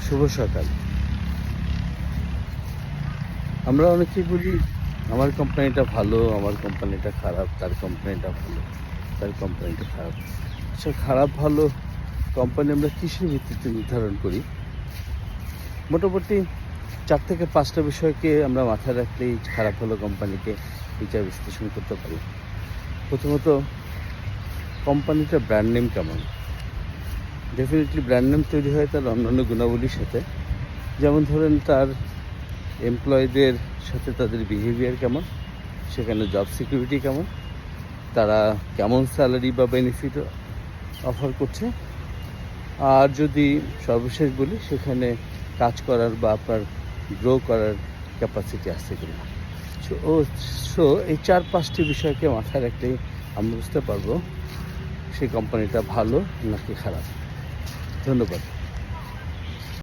শুভ সকাল। আমরা অনেকেই বলি আমার কোম্পানিটা ভালো, আমার কোম্পানিটা খারাপ, তার কোম্পানিটা ভালো, তার কোম্পানিটা খারাপ। আচ্ছা, খারাপ ভালো কোম্পানি আমরা কিসের ভিত্তিতে নির্ধারণ করি? মোটামুটি ৪ থেকে ৫টা বিষয়কে আমরা মাথায় রাখলেই খারাপ ভালো কোম্পানিকে বিচার বিশ্লেষণ করতে পারি। প্রথমত, কোম্পানিটার ব্র্যান্ড নেম কেমন? ডেফিনেটলি ব্র্যান্ড নেম তৈরি হয় তার অন্যান্য গুণাবলীর সাথে। যেমন ধরেন, তার এমপ্লয়ীদের সাথে তাদের বিহেভিয়ার কেমন, সেখানে জব সিকিউরিটি কেমন, তারা কেমন স্যালারি বা বেনিফিট অফার করছে, আর যদি সর্বশেষ বলি সেখানে কাজ করার বা আপনার গ্রো করার ক্যাপাসিটি আছে কিনা। সো এই ৪-৫টি বিষয়কে মাথায় রাখলেই আমরা বুঝতে পারবো সেই কোম্পানিটা ভালো নাকি খারাপ। ধন্যবাদ।